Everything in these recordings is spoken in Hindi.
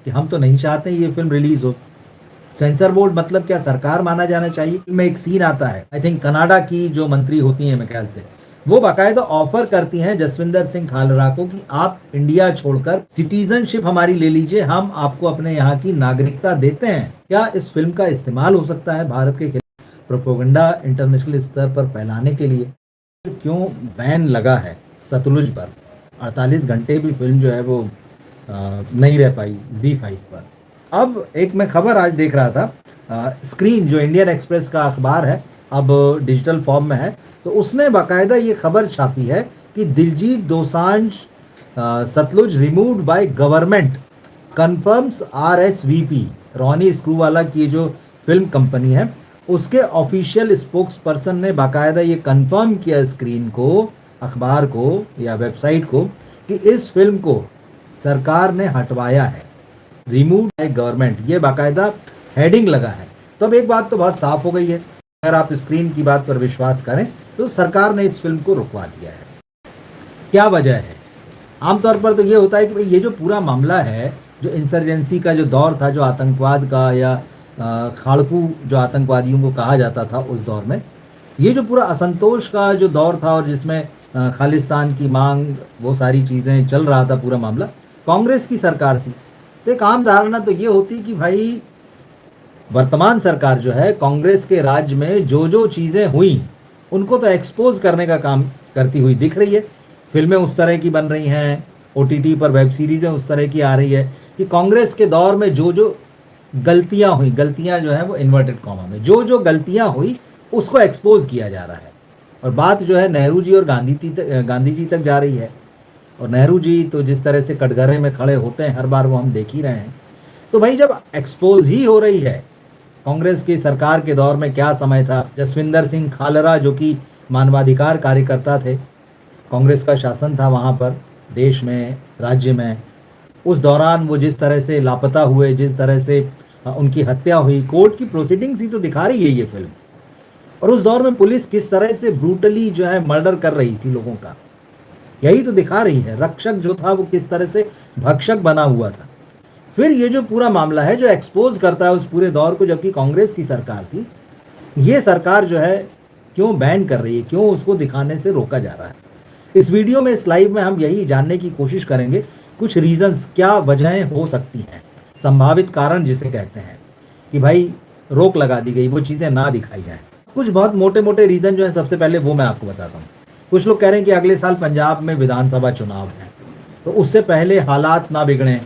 कि हम तो नहीं चाहते ये फिल्म रिलीज हो। सेंसर बोर्ड मतलब क्या, सरकार माना जाना चाहिए। फिल्म में एक सीन आता है, आई थिंक कनाडा की जो मंत्री होती हैं, मेरे ख्याल से वो बाकायदा ऑफर करती हैं जसविंदर सिंह खालरा को कि आप इंडिया छोड़कर सिटीजनशिप हमारी ले लीजिए, हम आपको अपने यहाँ की नागरिकता देते हैं। क्या इस फिल्म का इस्तेमाल हो सकता है भारत के खिलाफ प्रोपेगेंडा इंटरनेशनल स्तर पर फैलाने के लिए? क्यों बैन लगा है सतलुज पर? 48 घंटे भी फिल्म जो है वो नहीं रह पाई Z5 पर। अब एक मैं खबर आज देख रहा था, स्क्रीन जो इंडियन एक्सप्रेस का अखबार है अब डिजिटल फॉर्म में है, तो उसने बाकायदा ये खबर छापी है कि Diljit Dosanjh Satluj removed by government confirms RSVP। Ronnie Screwvala की जो फिल्म कंपनी है उसके ऑफिशियल स्पोक्स पर्सन ने बाकायदा ये कंफर्म किया स्क्रीन को, अखबार को या वेबसाइट को, कि इस फिल्म को सरकार ने हटवाया है, रिमूव बाय गवर्नमेंट, ये बाकायदा हेडिंग लगा है। तो अब एक बात तो बहुत साफ हो गई है, अगर आप स्क्रीन की बात पर विश्वास करें तो सरकार ने इस फिल्म को रुकवा दिया है। क्या वजह है? आमतौर पर तो ये होता है कि भाई ये जो पूरा मामला है, जो इंसर्जेंसी का जो दौर था, जो आतंकवाद का या खाड़कू जो आतंकवादियों को कहा जाता था उस दौर में, ये जो पूरा असंतोष का जो दौर था और जिसमें खालिस्तान की मांग, वो सारी चीज़ें चल रहा था, पूरा मामला कांग्रेस की सरकार थी। तो एक आम धारणा तो ये होती कि भाई वर्तमान सरकार जो है कांग्रेस के राज्य में जो जो चीज़ें हुई उनको तो एक्सपोज करने का काम करती हुई दिख रही है। फिल्में उस तरह की बन रही हैं, OTT पर वेब सीरीज़ें उस तरह की आ रही है कि कांग्रेस के दौर में जो जो गलतियां हुई, गलतियां जो है वो इन्वर्टेड कॉमा में, जो जो गलतियां हुई उसको एक्सपोज किया जा रहा है। और बात जो है नेहरू जी और गांधी जी तक जा रही है। और नेहरू जी तो जिस तरह से कटघरे में खड़े होते हैं हर बार, वो हम देख ही रहे हैं। तो भाई जब एक्सपोज ही हो रही है कांग्रेस की सरकार के दौर में क्या समय था, जसविंदर सिंह खालरा जो कि मानवाधिकार कार्यकर्ता थे, कांग्रेस का शासन था वहाँ पर देश में, राज्य में, उस दौरान वो जिस तरह से लापता हुए, जिस तरह से उनकी हत्या हुई, कोर्ट की प्रोसीडिंग्स ही तो दिखा रही है ये फिल्म। और उस दौर में पुलिस किस तरह से ब्रूटली जो है मर्डर कर रही थी लोगों का, यही तो दिखा रही है। रक्षक जो था वो किस तरह से भक्षक बना हुआ था। फिर ये जो पूरा मामला है जो एक्सपोज करता है उस पूरे दौर को, जबकि कांग्रेस की सरकार थी, ये सरकार जो है क्यों बैन कर रही है, क्यों उसको दिखाने से रोका जा रहा है? इस वीडियो में, इस लाइव में हम यही जानने की कोशिश करेंगे कुछ रीजंस, क्या वजहें हो सकती हैं, संभावित कारण जिसे कहते हैं कि भाई रोक लगा दी गई, वो चीज़ें ना दिखाई जाएं। कुछ बहुत मोटे मोटे रीजन जो है, सबसे पहले वो मैं आपको बताता हूँ। कुछ लोग कह रहे हैं कि अगले साल पंजाब में विधानसभा चुनाव है, तो उससे पहले हालात ना बिगड़ें,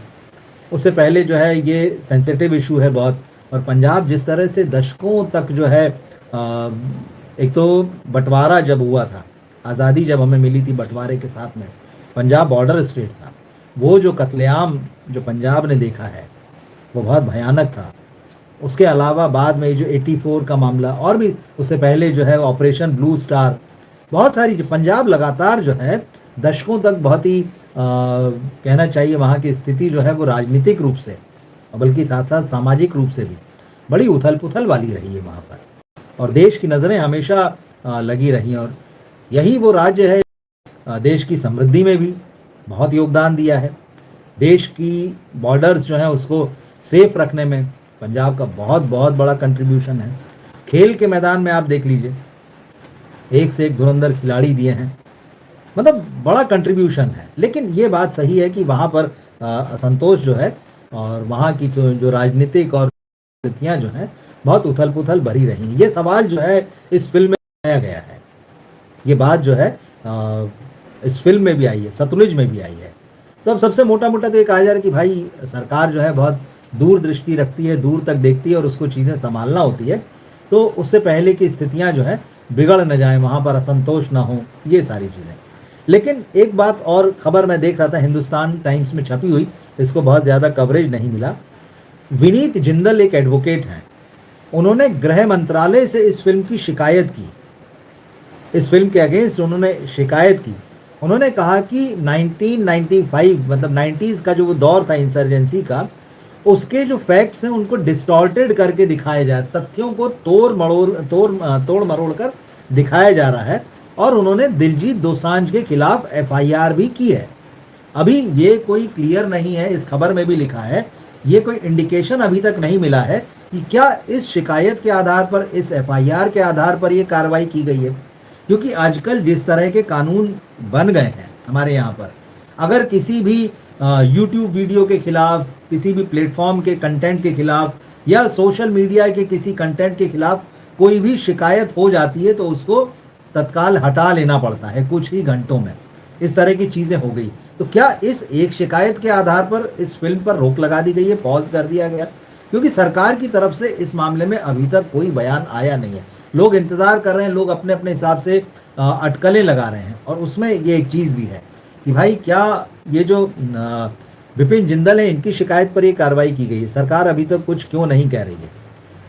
उससे पहले जो है ये सेंसिटिव इशू है बहुत। और पंजाब जिस तरह से दशकों तक जो है एक तो बंटवारा जब हुआ था, आज़ादी जब हमें मिली थी बंटवारे के साथ में, पंजाब बॉर्डर स्टेट था, वो जो कत्लेआम जो पंजाब ने देखा है वो बहुत भयानक था। उसके अलावा बाद में जो 84 का मामला, और भी उससे पहले जो है ऑपरेशन ब्लू स्टार, बहुत सारी जो पंजाब लगातार जो है दशकों तक बहुत ही कहना चाहिए वहाँ की स्थिति जो है वो राजनीतिक रूप से बल्कि साथ साथ सामाजिक रूप से भी बड़ी उथल पुथल वाली रही है वहाँ पर, और देश की नज़रें हमेशा लगी रही। और यही वो राज्य है देश की समृद्धि में भी बहुत योगदान दिया है। देश की बॉर्डर्स जो है उसको सेफ रखने में पंजाब का बहुत बहुत बड़ा कंट्रीब्यूशन है। खेल के मैदान में आप देख लीजिए, एक से एक धुरंधर खिलाड़ी दिए हैं, मतलब बड़ा कंट्रीब्यूशन है। लेकिन ये बात सही है कि वहाँ पर असंतोष जो है और वहाँ की जो राजनीतिक और स्थितियाँ जो हैं बहुत उथल पुथल भरी रही। ये सवाल जो है इस फिल्म में आया गया है, ये बात जो है इस फिल्म में भी आई है, सतलुज में भी आई है। तो अब सबसे मोटा मोटा तो ये कहा जा रहा है कि भाई सरकार जो है बहुत दूरदृष्टि रखती है, दूर तक देखती है और उसको चीज़ें संभालना होती है, तो उससे पहले की स्थितियाँ जो है बिगड़ न जाए, वहाँ पर असंतोष ना हो, ये सारी चीज़ें। लेकिन एक बात और खबर मैं देख रहा था, हिंदुस्तान टाइम्स में छपी हुई, इसको बहुत ज़्यादा कवरेज नहीं मिला। विनीत जिंदल एक एडवोकेट हैं, उन्होंने गृह मंत्रालय से इस फिल्म की शिकायत की, इस फिल्म के अगेंस्ट उन्होंने शिकायत की। उन्होंने कहा कि 1995 मतलब 90s का जो वो दौर था इंसर्जेंसी का, उसके जो फैक्ट्स हैं उनको डिस्टॉर्टेड करके दिखाया जाए, तथ्यों को तोड़ मरोड़ कर दिखाया जा रहा है। और उन्होंने दिलजीत दोसांझ के खिलाफ FIR भी की है। अभी ये कोई क्लियर नहीं है, इस खबर में भी लिखा है ये कोई इंडिकेशन अभी तक नहीं मिला है कि क्या इस शिकायत के आधार पर, इस एफआईआर के आधार पर ये कार्रवाई की गई है। क्योंकि आजकल जिस तरह के कानून बन गए हैं हमारे यहाँ पर, अगर किसी भी यूट्यूब वीडियो के खिलाफ, किसी भी प्लेटफॉर्म के कंटेंट के खिलाफ या सोशल मीडिया के किसी कंटेंट के खिलाफ कोई भी शिकायत हो जाती है तो उसको तत्काल हटा लेना पड़ता है कुछ ही घंटों में। इस तरह की चीजें हो गई। तो क्या इस एक शिकायत के आधार पर इस फिल्म पर रोक लगा दी गई है, पॉज कर दिया गया? क्योंकि सरकार की तरफ से इस मामले में अभी तक कोई बयान आया नहीं है। लोग इंतजार कर रहे हैं, लोग अपने अपने हिसाब से अटकलें लगा रहे हैं। और उसमें ये एक चीज भी है कि भाई क्या ये जो विपिन जिंदल है, इनकी शिकायत पर ये कार्रवाई की गई है, सरकार अभी तक कुछ क्यों नहीं कह रही है,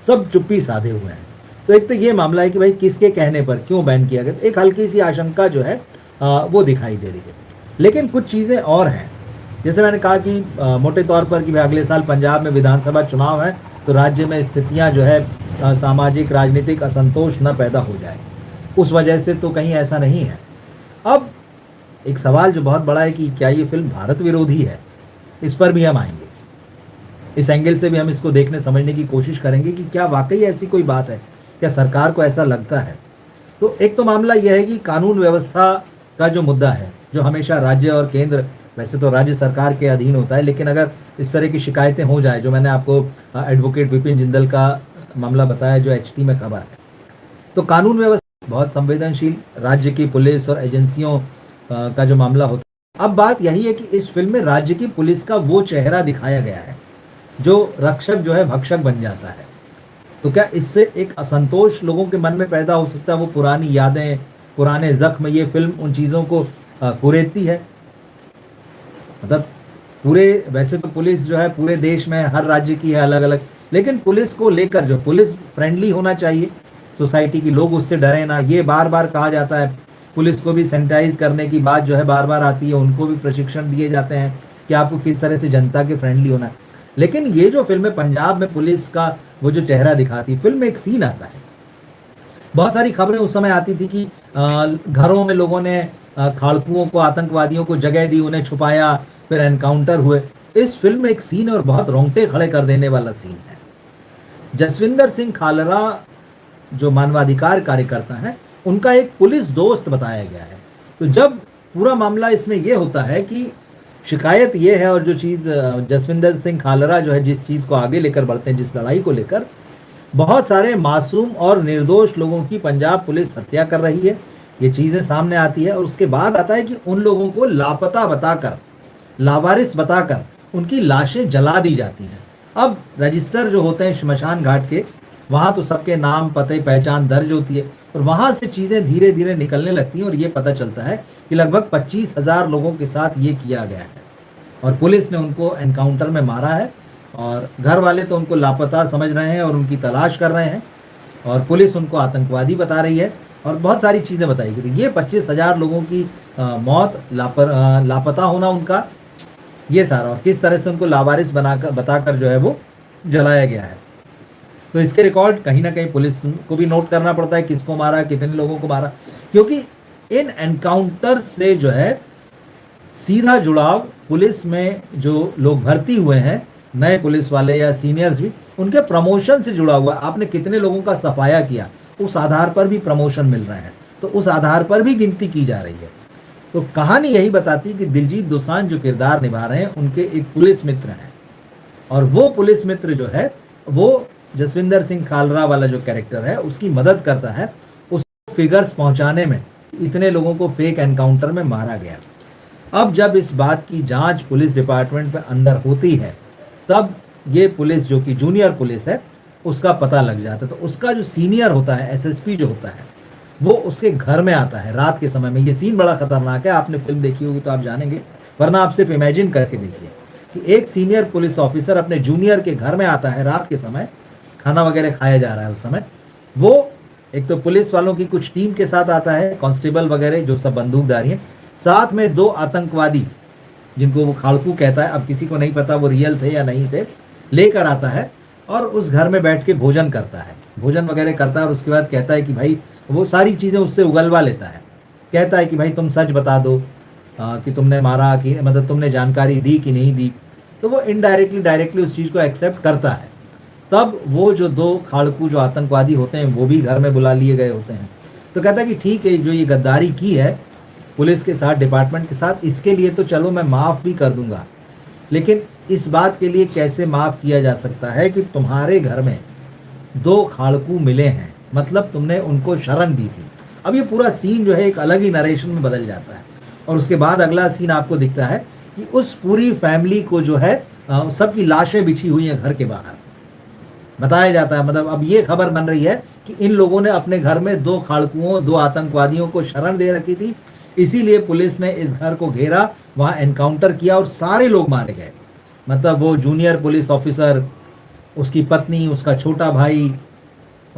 सब चुप्पी साधे हुए हैं। तो एक तो ये मामला है कि भाई किसके कहने पर क्यों बैन किया गया, एक हल्की सी आशंका जो है वो दिखाई दे रही है। लेकिन कुछ चीज़ें और हैं, जैसे मैंने कहा कि मोटे तौर पर कि भाई अगले साल पंजाब में विधानसभा चुनाव है, तो राज्य में स्थितियां जो है सामाजिक राजनीतिक असंतोष न पैदा हो जाए, उस वजह से तो कहीं ऐसा नहीं है। अब एक सवाल जो बहुत बड़ा है कि क्या ये फिल्म भारत विरोधी है, इस पर भी हम आएंगे। इस एंगल से भी हम इसको देखने समझने की कोशिश करेंगे कि क्या वाकई ऐसी कोई बात है, क्या सरकार को ऐसा लगता है। तो एक तो मामला यह है कि कानून व्यवस्था का जो मुद्दा है, जो हमेशा राज्य और केंद्र, वैसे तो राज्य सरकार के अधीन होता है, लेकिन अगर इस तरह की शिकायतें हो जाए, जो मैंने आपको एडवोकेट विपिन जिंदल का मामला बताया जो एचटी में खबर है, तो कानून व्यवस्था बहुत संवेदनशील, राज्य की पुलिस और एजेंसियों का जो मामला होता है। अब बात यही है कि इस फिल्म में राज्य की पुलिस का वो चेहरा दिखाया गया है जो रक्षक जो है भक्षक बन जाता है। तो क्या इससे एक असंतोष लोगों के मन में पैदा हो सकता है? वो पुरानी यादें, पुराने जख्म, ये फिल्म उन चीज़ों को कुरेदती है। मतलब पूरे, वैसे तो पुलिस जो है पूरे देश में हर राज्य की है अलग अलग, लेकिन पुलिस को लेकर जो पुलिस फ्रेंडली होना चाहिए सोसाइटी की, लोग उससे डरे ना। ये बार बार कहा जाता है, पुलिस को भी सैनिटाइज करने की बात जो है बार बार आती है, उनको भी प्रशिक्षण दिए जाते हैं कि आपको किस तरह से जनता के फ्रेंडली होना है। लेकिन ये जो फिल्म है पंजाब में पुलिस का वो जो चेहरा दिखाती, फिल्म में एक सीन आता है, बहुत सारी खबरें उस समय आती थी कि घरों में लोगों ने खाड़कुओं को, आतंकवादियों को जगह दी, उन्हें छुपाया, फिर एनकाउंटर हुए। इस फिल्म में एक सीन और बहुत रोंगटे खड़े कर देने वाला सीन है। जसविंदर सिंह खालरा जो मानवाधिकार कार्यकर्ता है, उनका एक पुलिस दोस्त बताया गया है। तो जब पूरा मामला इसमें यह होता है कि शिकायत ये है, और जो चीज़ जसविंदर सिंह खालरा जो है जिस चीज़ को आगे लेकर बढ़ते हैं, जिस लड़ाई को लेकर, बहुत सारे मासूम और निर्दोष लोगों की पंजाब पुलिस हत्या कर रही है, ये चीज़ें सामने आती है। और उसके बाद आता है कि उन लोगों को लापता बताकर, लावारिस बताकर उनकी लाशें जला दी जाती हैं। अब रजिस्टर जो होते हैं शमशान घाट के, वहाँ तो सबके नाम, पते, पहचान दर्ज होती है, और वहाँ से चीज़ें धीरे धीरे निकलने लगती हैं, और ये पता चलता है कि लगभग 25,000 लोगों के साथ ये किया गया है, और पुलिस ने उनको एनकाउंटर में मारा है। और घर वाले तो उनको लापता समझ रहे हैं और उनकी तलाश कर रहे हैं, और पुलिस उनको आतंकवादी बता रही है, और बहुत सारी चीज़ें बताई गई। ये 25,000 लोगों की मौत, लापता होना उनका, ये सारा, और किस तरह से उनको लावारिस बनाकर, बताकर जो है वो जलाया गया है। तो इसके रिकॉर्ड कहीं ना कहीं पुलिस को भी नोट करना पड़ता है, किसको मारा, कितने लोगों को मारा, क्योंकि इन एनकाउंटर से जो है सीधा जुड़ाव पुलिस में जो लोग भर्ती हुए हैं, नए पुलिस वाले या सीनियर्स भी, उनके प्रमोशन से जुड़ा हुआ। आपने कितने लोगों का सफाया किया, उस आधार पर भी प्रमोशन मिल रहे हैं, तो उस आधार पर भी गिनती की जा रही है। तो कहानी यही बताती कि दिलजीत दोसांझ जो किरदार निभा रहे हैं, उनके एक पुलिस मित्र हैं, और वो पुलिस मित्र जो है वो जसविंदर सिंह खालरा वाला जो कैरेक्टर है, उसकी मदद करता है उस फिगर्स पहुंचाने में, इतने लोगों को फेक एनकाउंटर में मारा गया। अब जब इस बात की जांच पुलिस डिपार्टमेंट में अंदर होती है, तब ये पुलिस जो कि जूनियर पुलिस है, उसका पता लग जाता है। तो उसका जो सीनियर होता है, एसएसपी जो होता है, वो उसके घर में आता है रात के समय में। ये सीन बड़ा खतरनाक है, आपने फिल्म देखी होगी तो आप जानेंगे, वरना आप सिर्फ इमेजिन करके देखिए कि एक सीनियर पुलिस ऑफिसर अपने जूनियर के घर में आता है रात के समय, खाना वगैरह खाया जा रहा है उस समय। वो एक तो पुलिस वालों की कुछ टीम के साथ आता है, कांस्टेबल वगैरह जो सब बंदूकधारी हैं, साथ में 2 आतंकवादी जिनको वो खाड़कू कहता है, अब किसी को नहीं पता वो रियल थे या नहीं थे, लेकर आता है और उस घर में बैठ के भोजन करता है, भोजन वगैरह करता है। और उसके बाद कहता है कि भाई, वो सारी चीज़ें उससे उगलवा लेता है, कहता है कि भाई तुम सच बता दो कि तुमने मारा, कि मतलब तुमने जानकारी दी कि नहीं दी। तो वो इनडायरेक्टली डायरेक्टली उस चीज़ को एक्सेप्ट करता है। तब वो जो 2 खाड़कू जो आतंकवादी होते हैं वो भी घर में बुला लिए गए होते हैं। तो कहता है कि ठीक है, जो ये गद्दारी की है पुलिस के साथ, डिपार्टमेंट के साथ, इसके लिए तो चलो मैं माफ़ भी कर दूंगा, लेकिन इस बात के लिए कैसे माफ़ किया जा सकता है कि तुम्हारे घर में 2 खाड़कू मिले हैं, मतलब तुमने उनको शरण दी थी। अब ये पूरा सीन जो है एक अलग ही नरेशन में बदल जाता है और उसके बाद अगला सीन आपको दिखता है कि उस पूरी फैमिली को जो है सबकी लाशें बिछी हुई हैं घर के बाहर, बताया जाता है। मतलब अब ये खबर बन रही है कि इन लोगों ने अपने घर में 2 खाड़कुओं, 2 आतंकवादियों को शरण दे रखी थी, इसीलिए पुलिस ने इस घर को घेरा, वहां एनकाउंटर किया और सारे लोग मारे गए। मतलब वो जूनियर पुलिस ऑफिसर, उसकी पत्नी, उसका छोटा भाई,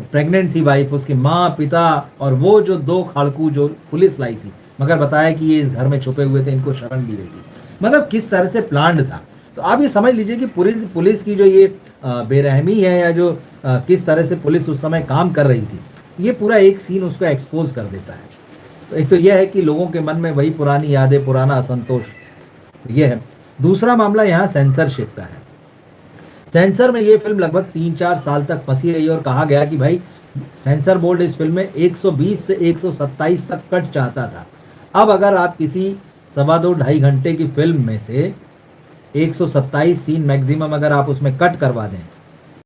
प्रेग्नेंट थी वाइफ, उसकी माँ, पिता और वो जो 2 खाड़कू जो पुलिस लाई थी, मगर बताया कि ये इस घर में छुपे हुए थे, इनको शरण दी गई थी। मतलब किस तरह से प्लान्ड था। तो आप ये समझ लीजिए कि पुलिस की जो ये बेरहमी है या जो किस तरह से पुलिस उस समय काम कर रही थी, ये पूरा एक सीन उसको एक्सपोज कर देता है। तो एक तो यह है कि लोगों के मन में वही पुरानी यादें, पुराना असंतोष, ये है। दूसरा मामला यहाँ सेंसरशिप का है। सेंसर में ये फिल्म लगभग 3-4 साल तक फंसी रही और कहा गया कि भाई सेंसर बोर्ड इस फिल्म में 120 से 127 तक कट चाहता था। अब अगर आप किसी 2.5 घंटे की फिल्म में से 127 सीन मैक्सिमम अगर आप उसमें कट करवा दें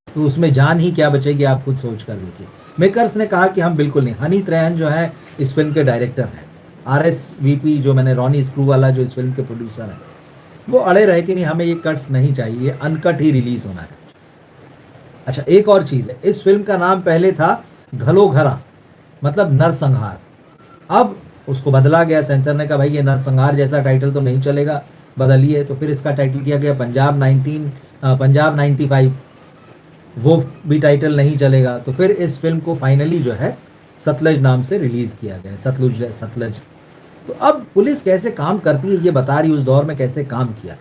तो उसमें जान ही क्या बचेगी, आप खुद सोच कर देखिए। मेकर्स ने कहा कि हम बिल्कुल नहीं। हनी त्रेहन जो है इस फिल्म के डायरेक्टर हैं, RSVP जो मैंने रॉनी स्क्रूवाला जो इस फिल्म के प्रोड्यूसर हैं, वो अड़े रहे कि नहीं हमें ये कट्स नहीं चाहिए, ये अनकट ही रिलीज होना है। अच्छा, एक और चीज़ है, इस फिल्म का नाम पहले था घलोघरा, मतलब नरसंहार। अब उसको बदला गया, सेंसर ने कहा भाई ये नरसंहार जैसा टाइटल तो नहीं चलेगा, बदलिए। तो फिर इसका टाइटल किया गया पंजाब 95, वो भी टाइटल नहीं चलेगा। तो फिर इस फिल्म को फाइनली जो है सतलज नाम से रिलीज किया गया, सतलज। तो अब पुलिस कैसे काम करती है ये बता रही, उस दौर में कैसे काम किया।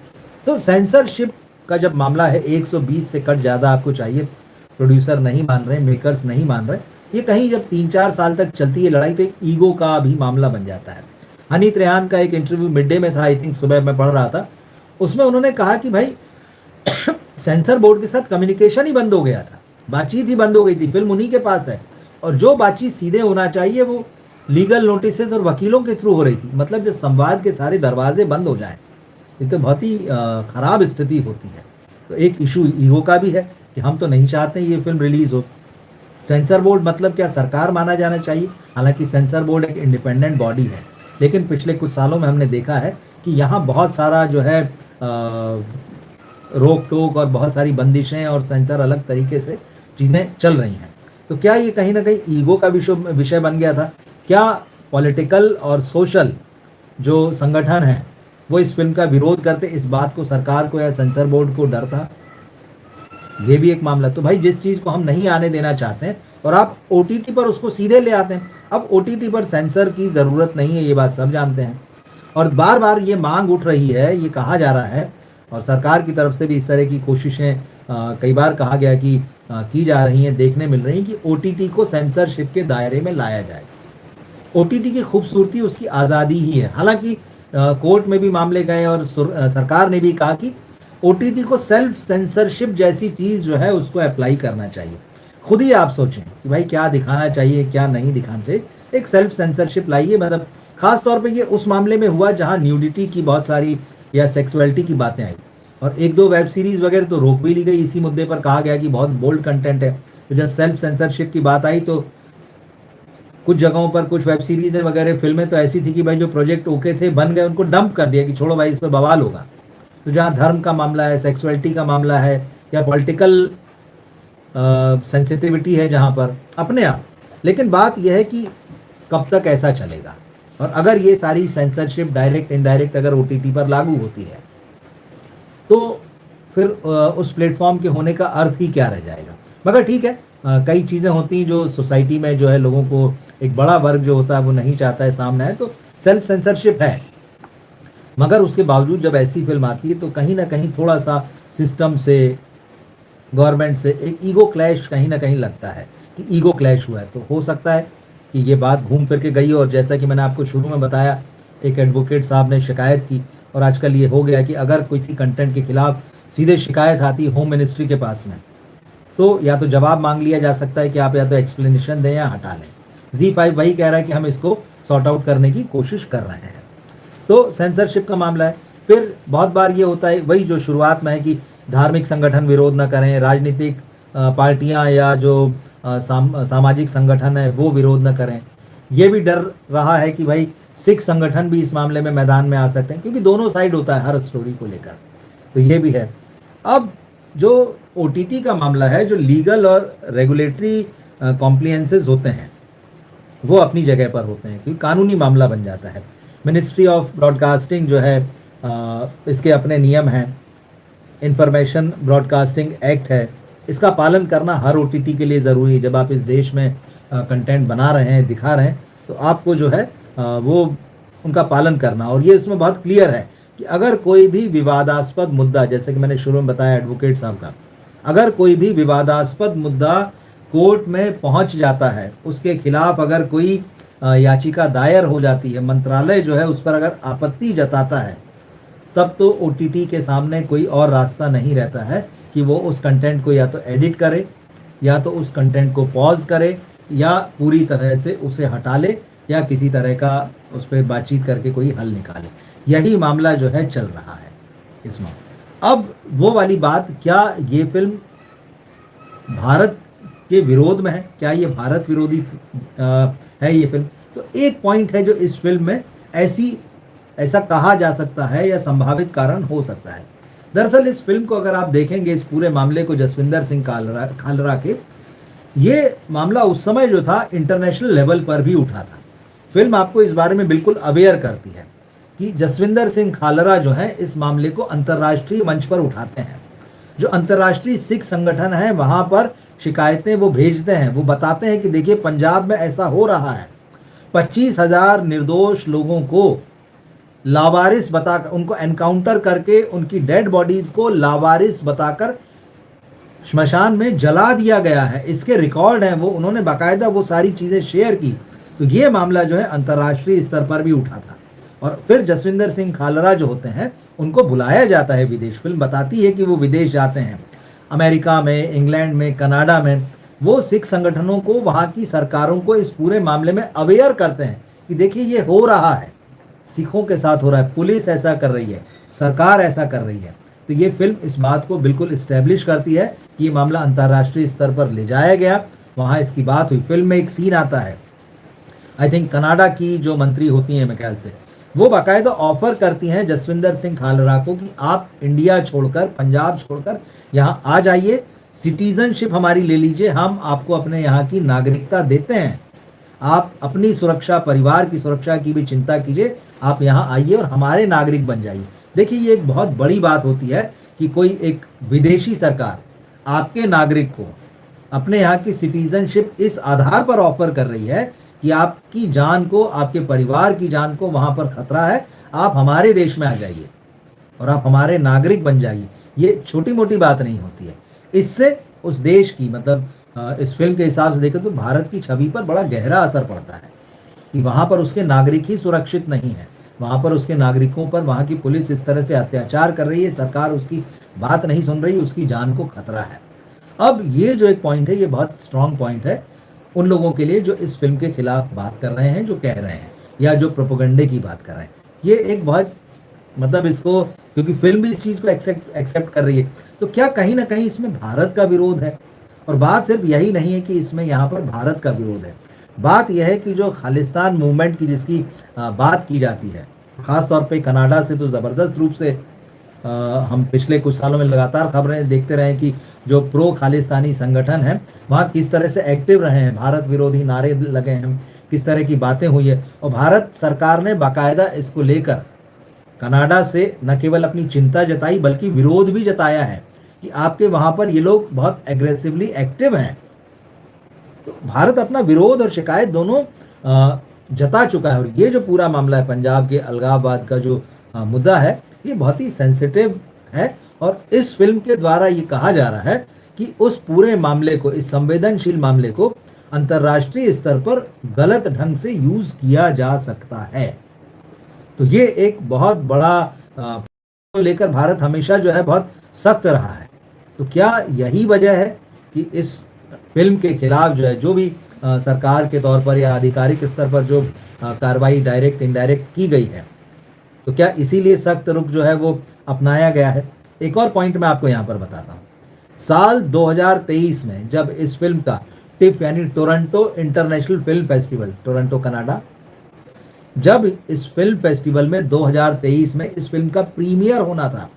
तो सेंसरशिप का जब मामला है, 120 से कट ज़्यादा आपको चाहिए, प्रोड्यूसर नहीं मान रहे, मेकर्स नहीं मान रहे, ये कहीं जब 3-4 साल तक चलती है लड़ाई तो एक ईगो का भी मामला बन जाता है। हनी त्रेहान का एक इंटरव्यू मिड डे में था, आई थिंक सुबह मैं पढ़ रहा था, उसमें उन्होंने कहा कि भाई सेंसर बोर्ड के साथ कम्युनिकेशन ही बंद हो गया था, बातचीत ही बंद हो गई थी, फिल्म उन्हीं के पास है और जो बातचीत सीधे होना चाहिए वो लीगल नोटिसेस और वकीलों के थ्रू हो रही थी। मतलब जब संवाद के सारे दरवाजे बंद हो जाए ये तो बहुत ही खराब स्थिति होती है। तो एक इशू ईगो का भी है कि हम तो नहीं चाहते ये फिल्म रिलीज हो। सेंसर बोर्ड मतलब क्या सरकार माना जाना चाहिए, हालांकि सेंसर बोर्ड एक इंडिपेंडेंट बॉडी है, लेकिन पिछले कुछ सालों में हमने देखा है कि यहाँ बहुत सारा जो है रोक टोक और बहुत सारी बंदिशें और सेंसर अलग तरीके से चीज़ें चल रही हैं। तो क्या ये कहीं ना कहीं ईगो का विषय बन गया था? क्या पॉलिटिकल और सोशल जो संगठन हैं वो इस फिल्म का विरोध करते, इस बात को सरकार को या सेंसर बोर्ड को डर था? ये भी एक मामला। तो भाई जिस चीज़ को हम नहीं आने देना चाहते हैं और आप OTT पर उसको सीधे ले आते हैं। अब OTT पर सेंसर की ज़रूरत नहीं है, ये बात सब जानते हैं और बार बार ये मांग उठ रही है, ये कहा जा रहा है और सरकार की तरफ से भी इस तरह की कोशिशें कई बार कहा गया कि की जा रही हैं, देखने मिल रही हैं कि OTT को सेंसरशिप के दायरे में लाया जाए। OTT की खूबसूरती उसकी आज़ादी ही है। हालांकि कोर्ट में भी मामले गए और सरकार ने भी कहा कि OTT को सेल्फ सेंसरशिप जैसी चीज़ जो है उसको अप्लाई करना चाहिए। खुद ही आप सोचें कि भाई क्या दिखाना चाहिए, क्या नहीं दिखाना चाहिए, एक सेल्फ सेंसरशिप लाइए। मतलब खास तौर पे ये उस मामले में हुआ जहां न्यूडिटी की बहुत सारी या सेक्सुअलिटी की बातें आई और 1-2 वेब सीरीज वगैरह तो रोक भी ली गई इसी मुद्दे पर, कहा गया कि बहुत बोल्ड कंटेंट है। तो जब सेल्फ सेंसरशिप की बात आई तो कुछ जगहों पर कुछ वेब सीरीज वगैरह फिल्में तो ऐसी थी कि भाई जो प्रोजेक्ट ओके थे बन गए, उनको डंप कर दिया कि छोड़ो भाई इस पर बवाल होगा। तो जहाँ धर्म का मामला है, सेक्सुअलिटी का मामला है या पॉलिटिकल सेंसिटिविटी है जहाँ पर अपने आप, लेकिन बात यह है कि कब तक ऐसा चलेगा और अगर ये सारी सेंसरशिप डायरेक्ट इनडायरेक्ट अगर OTT पर लागू होती है तो फिर उस प्लेटफॉर्म के होने का अर्थ ही क्या रह जाएगा। मगर ठीक है, कई चीज़ें होती हैं जो सोसाइटी में जो है लोगों को, एक बड़ा वर्ग जो होता है वो नहीं चाहता है सामने आए, तो सेल्फ सेंसरशिप है। मगर उसके बावजूद जब ऐसी फिल्म आती है तो कहीं ना कहीं थोड़ा सा सिस्टम से, गवर्नमेंट से एक ईगो क्लैश कहीं ना कहीं लगता है कि ईगो क्लैश हुआ है। तो हो सकता है कि ये बात घूम फिर के गई और जैसा कि मैंने आपको शुरू में बताया, एक एडवोकेट साहब ने शिकायत की और आजकल ये हो गया कि अगर किसी कंटेंट के खिलाफ सीधे शिकायत आती होम मिनिस्ट्री के पास में, तो या तो जवाब मांग लिया जा सकता है कि आप या तो एक्सप्लेनेशन दें या हटा लें। Z5 वही कह रहा है कि हम इसको सॉर्ट आउट करने की कोशिश कर रहे हैं। तो सेंसरशिप का मामला है। फिर बहुत बार ये होता है, वही जो शुरुआत में है कि धार्मिक संगठन विरोध ना करें, राजनीतिक पार्टियां या जो सामाजिक संगठन है वो विरोध ना करें। ये भी डर रहा है कि भाई सिख संगठन भी इस मामले में मैदान में आ सकते हैं, क्योंकि दोनों साइड होता है हर स्टोरी को लेकर, तो ये भी है। अब जो OTT का मामला है, जो लीगल और रेगुलेटरी कॉम्प्लियंसेस होते हैं वो अपनी जगह पर होते हैं, क्योंकि कानूनी मामला बन जाता है। मिनिस्ट्री ऑफ ब्रॉडकास्टिंग जो है इसके अपने नियम हैं, इंफॉर्मेशन ब्रॉडकास्टिंग एक्ट है, इसका पालन करना हर OTT के लिए ज़रूरी है। जब आप इस देश में कंटेंट बना रहे हैं, दिखा रहे हैं, तो आपको जो है वो उनका पालन करना। और ये इसमें बहुत क्लियर है कि अगर कोई भी विवादास्पद मुद्दा, जैसे कि मैंने शुरू में बताया एडवोकेट साहब का, अगर कोई भी विवादास्पद मुद्दा कोर्ट में पहुंच जाता है, उसके खिलाफ अगर कोई याचिका दायर हो जाती है, मंत्रालय जो है उस पर अगर आपत्ति जताता है, तब तो OTT के सामने कोई और रास्ता नहीं रहता है कि वो उस कंटेंट को या तो एडिट करे, या तो उस कंटेंट को पॉज करे, या पूरी तरह से उसे हटा ले, या किसी तरह का उस पर बातचीत करके कोई हल निकाले। यही मामला जो है चल रहा है इसमें। अब वो वाली बात, क्या ये फिल्म भारत के विरोध में है, क्या ये भारत विरोधी है ये फिल्म? तो एक पॉइंट है जो इस फिल्म में ऐसा कहा जा सकता है या संभावित कारण हो सकता है। दरअसल इस फिल्म को अगर आप देखेंगे, इस पूरे मामले को जसविंदर सिंह खालरा के, ये मामला उस समय जो था इंटरनेशनल लेवल पर भी उठा था। फिल्म आपको इस बारे में बिल्कुल अवेयर करती है कि जसविंदर सिंह खालरा जो है इस मामले को अंतर्राष्ट्रीय मंच पर उठाते हैं। जो अंतर्राष्ट्रीय सिख संगठन है वहां पर शिकायतें वो भेजते हैं, वो बताते हैं कि देखिए पंजाब में ऐसा हो रहा है, 25,000 निर्दोष लोगों को लावारिस बताकर, उनको एनकाउंटर करके उनकी डेड बॉडीज को लावारिस बताकर श्मशान में जला दिया गया है। इसके रिकॉर्ड हैं, वो उन्होंने बाकायदा वो सारी चीजें शेयर की। तो ये मामला जो है अंतर्राष्ट्रीय स्तर पर भी उठा था। और फिर जसविंदर सिंह खालरा जो होते हैं उनको बुलाया जाता है विदेश। फिल्म बताती है कि वो विदेश जाते हैं, अमेरिका में, इंग्लैंड में, कनाडा में। वो सिख संगठनों को, वहाँ की सरकारों को इस पूरे मामले में अवेयर करते हैं कि देखिए ये हो रहा है, सिखों के साथ हो रहा है, पुलिस ऐसा कर रही है, सरकार ऐसा कर रही है। तो ये फिल्म इस बात को बिल्कुल इस्टेब्लिश करती है कि ये मामला अंतर्राष्ट्रीय स्तर पर ले जाया गया, वहाँ इसकी बात हुई। फिल्म में एक सीन आता है, आई थिंक कनाडा की जो मंत्री होती हैं, मेरे ख्याल से, वो बाकायदा ऑफर करती हैं जसविंदर सिंह खालरा को कि आप इंडिया छोड़कर, पंजाब छोड़कर यहाँ आ जाइए, सिटीजनशिप हमारी ले लीजिए, हम आपको अपने यहाँ की नागरिकता देते हैं, आप अपनी सुरक्षा, परिवार की सुरक्षा की भी चिंता कीजिए, आप यहाँ आइए और हमारे नागरिक बन जाइए। देखिए ये एक बहुत बड़ी बात होती है कि कोई एक विदेशी सरकार आपके नागरिक को अपने यहाँ की सिटीजनशिप इस आधार पर ऑफर कर रही है कि आपकी जान को, आपके परिवार की जान को वहाँ पर खतरा है, आप हमारे देश में आ जाइए और आप हमारे नागरिक बन जाइए। ये छोटी मोटी बात नहीं होती है। इससे उस देश की, मतलब इस फिल्म के हिसाब से देखें तो भारत की छवि पर बड़ा गहरा असर पड़ता है कि वहाँ पर उसके नागरिक ही सुरक्षित नहीं है, वहाँ पर उसके नागरिकों पर वहाँ की पुलिस इस तरह से अत्याचार कर रही है, सरकार उसकी बात नहीं सुन रही, उसकी जान को खतरा है। अब ये जो एक पॉइंट है, ये बहुत स्ट्रॉन्ग पॉइंट है उन लोगों के लिए जो इस फिल्म के खिलाफ बात कर रहे हैं, जो कह रहे हैं, या जो प्रोपेगेंडे की बात कर रहे हैं। ये एक बहुत, मतलब इसको, क्योंकि फिल्म भी इस चीज़ को एक्सेप्ट कर रही है, तो क्या कहीं ना कहीं इसमें भारत का विरोध है? और बात सिर्फ यही नहीं है कि इसमें यहाँ पर भारत का विरोध है, बात यह है कि जो खालिस्तान मूवमेंट की जिसकी बात की जाती है, ख़ास तौर पे कनाडा से तो ज़बरदस्त रूप से हम पिछले कुछ सालों में लगातार खबरें देखते रहे कि जो प्रो खालिस्तानी संगठन है वहाँ किस तरह से एक्टिव रहे हैं, भारत विरोधी नारे लगे हैं, किस तरह की बातें हुई है। और भारत सरकार ने बाकायदा इसको लेकर कनाडा से न केवल अपनी चिंता जताई बल्कि विरोध भी जताया है कि आपके वहाँ पर ये लोग बहुत एग्रेसिवली एक्टिव हैं। तो भारत अपना विरोध और शिकायत दोनों जता चुका है। और ये जो पूरा मामला है पंजाब के अलगाववाद का जो मुद्दा है, ये बहुत ही सेंसिटिव है। और इस फिल्म के द्वारा ये कहा जा रहा है कि उस पूरे मामले को, इस संवेदनशील मामले को अंतर्राष्ट्रीय स्तर पर गलत ढंग से यूज किया जा सकता है। तो ये एक बहुत बड़ा को लेकर भारत हमेशा जो है बहुत सख्त रहा है। तो क्या यही वजह है कि इस फ़िल्म के खिलाफ जो है, जो भी सरकार के तौर पर या आधिकारिक स्तर पर जो कार्रवाई डायरेक्ट, इनडायरेक्ट की गई है, तो क्या इसीलिए सख्त रुख जो है वो अपनाया गया है? एक और पॉइंट मैं आपको यहाँ पर बताता हूँ। साल 2023 में जब इस फ़िल्म का टिफ़ यानी Toronto international film festival, Toronto Canada, जब इस फ़िल्म फेस्टिवल में 2023 में इस फ़िल्म का प्रीमियर होना था,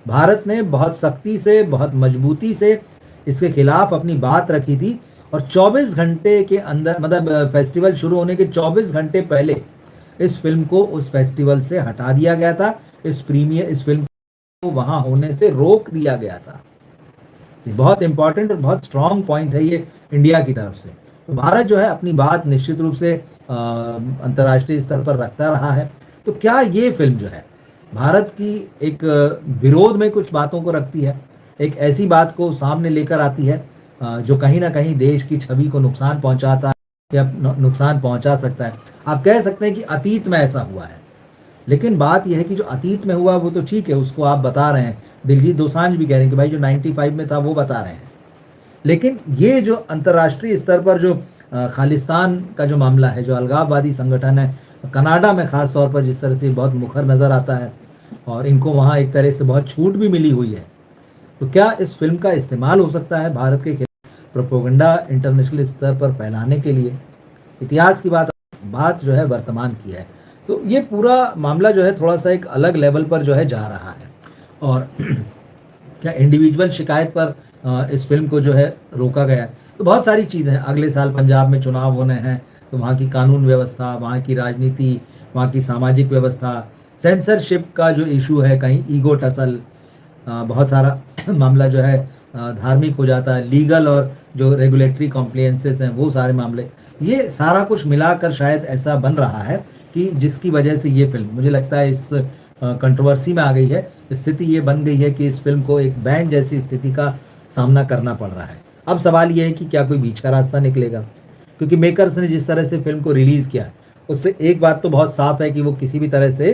भारत ने बहुत सख्ती से, बहुत मजबूती से इसके खिलाफ अपनी बात रखी थी और 24 घंटे के अंदर, मतलब फेस्टिवल शुरू होने के 24 घंटे पहले इस फ़िल्म को उस फेस्टिवल से हटा दिया गया था। इस फ़िल्म को वहाँ होने से रोक दिया गया था। ये बहुत इंपॉर्टेंट और बहुत स्ट्रॉन्ग पॉइंट है ये इंडिया की तरफ से। तो भारत जो है अपनी बात निश्चित रूप से अंतर्राष्ट्रीय स्तर पर रखता रहा है। तो क्या ये फ़िल्म जो है भारत की एक विरोध में कुछ बातों को रखती है, एक ऐसी बात को सामने लेकर आती है जो कहीं न कहीं देश की छवि को नुकसान पहुँचाता है या नुकसान पहुँचा सकता है। आप कह सकते हैं कि अतीत में ऐसा हुआ है, लेकिन बात यह है कि जो अतीत में हुआ वो तो ठीक है, उसको आप बता रहे हैं। दिलजीत दोसांझ भी कह रहे हैं कि भाई जो 95 में था वो बता रहे हैं। लेकिन ये जो अंतर्राष्ट्रीय स्तर पर जो खालिस्तान का जो मामला है, जो अलगाववादी संगठन है, कनाडा में ख़ास तौर पर जिस तरह से बहुत मुखर नज़र आता है और इनको वहाँ एक तरह से बहुत छूट भी मिली हुई है, तो क्या इस फ़िल्म का इस्तेमाल हो सकता है भारत के खिलाफ प्रोपेगेंडा इंटरनेशनल स्तर पर फैलाने के लिए? इतिहास की बात जो है वर्तमान की है। तो ये पूरा मामला जो है थोड़ा-सा एक अलग लेवल पर जो है जा रहा है और क्या इंडिविजुअल शिकायत पर इस फ़िल्म को जो है रोका गया है? तो बहुत सारी चीज़ें हैं। अगले साल पंजाब में चुनाव होने हैं, तो वहाँ की कानून व्यवस्था, वहाँ की राजनीति, वहाँ की सामाजिक व्यवस्था, सेंसरशिप का जो इश्यू है, कहीं ईगो टसल, बहुत सारा मामला जो है धार्मिक हो जाता है, लीगल और जो रेगुलेटरी कॉम्प्लायंसेस हैं वो सारे मामले, ये सारा कुछ मिलाकर शायद ऐसा बन रहा है कि जिसकी वजह से ये फ़िल्म मुझे लगता है इस कंट्रोवर्सी में आ गई है। स्थिति ये बन गई है कि इस फ़िल्म को एक बैन जैसी स्थिति का सामना करना पड़ रहा है। अब सवाल ये है कि क्या कोई बीच का रास्ता निकलेगा? क्योंकि मेकर्स ने जिस तरह से फ़िल्म को रिलीज़ किया, उससे एक बात तो बहुत साफ़ है कि वो किसी भी तरह से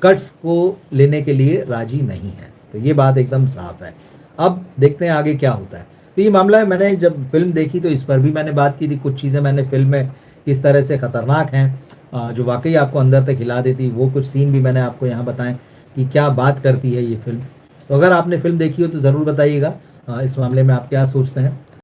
कट्स को लेने के लिए राज़ी नहीं है। तो ये बात एकदम साफ़ है। अब देखते हैं आगे क्या होता है। तो ये मामला है, मैंने जब फ़िल्म देखी तो इस पर भी मैंने बात की थी। कुछ चीज़ें मैंने फ़िल्म में किस तरह से ख़तरनाक हैं, जो वाक़ई आपको अंदर तक हिला देती, वो कुछ सीन भी मैंने आपको यहाँ बताएँ कि क्या बात करती है ये फ़िल्म। तो अगर आपने फ़िल्म देखी हो तो ज़रूर बताइएगा इस मामले में आप क्या सोचते हैं।